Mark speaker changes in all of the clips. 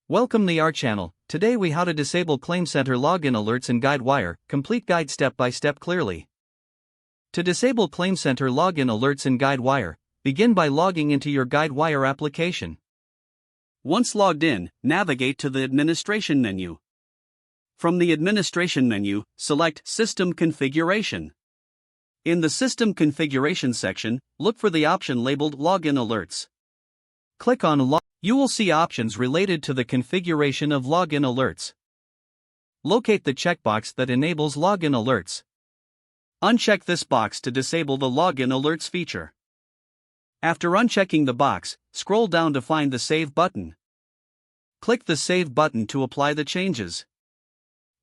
Speaker 1: Welcome to our channel. Today we how to disable ClaimCenter login alerts in Guidewire, complete guide step by step clearly. To disable ClaimCenter login alerts in Guidewire, begin by logging into your Guidewire application. Once logged in, navigate to the Administration menu. From the Administration menu, select System Configuration. In the System Configuration section, look for the option labeled Login Alerts. Click on Login. You will see options related to the configuration of login alerts. Locate the checkbox that enables login alerts. Uncheck this box to disable the login alerts feature. After unchecking the box, scroll down to find the Save button. Click the Save button to apply the changes.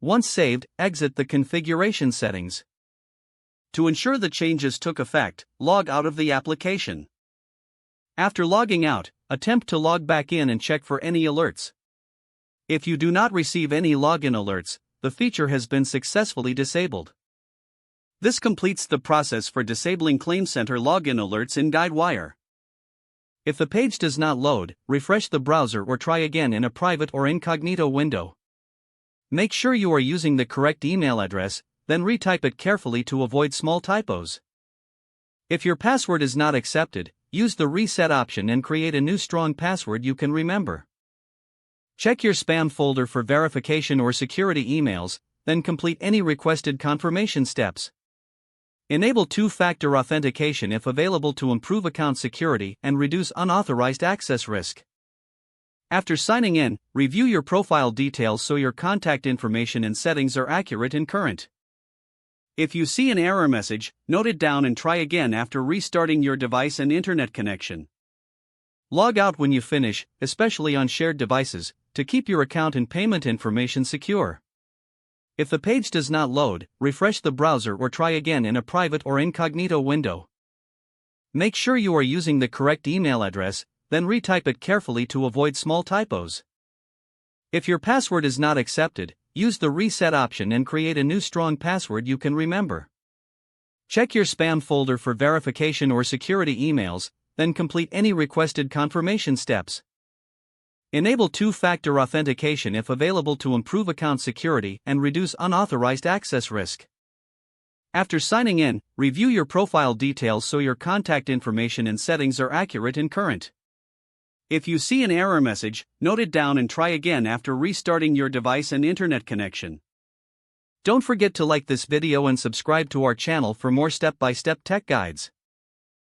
Speaker 1: Once saved, exit the configuration settings. To ensure the changes took effect, log out of the application. After logging out, attempt to log back in and check for any alerts. If you do not receive any login alerts, the feature has been successfully disabled. This completes the process for disabling ClaimCenter login alerts in Guidewire. If the page does not load, refresh the browser or try again in a private or incognito window. Make sure you are using the correct email address, then retype it carefully to avoid small typos. If your password is not accepted, use the reset option and create a new strong password you can remember. Check your spam folder for verification or security emails, then complete any requested confirmation steps. Enable two-factor authentication if available to improve account security and reduce unauthorized access risk. After signing in, review your profile details so your contact information and settings are accurate and current. If you see an error message, note it down and try again after restarting your device and internet connection. Log out when you finish, especially on shared devices, to keep your account and payment information secure. If the page does not load, refresh the browser or try again in a private or incognito window. Make sure you are using the correct email address, then retype it carefully to avoid small typos. If your password is not accepted, use the reset option and create a new strong password you can remember. Check your spam folder for verification or security emails, then complete any requested confirmation steps. Enable two-factor authentication if available to improve account security and reduce unauthorized access risk. After signing in, review your profile details so your contact information and settings are accurate and current. If you see an error message, note it down and try again after restarting your device and internet connection. Don't forget to like this video and subscribe to our channel for more step-by-step tech guides.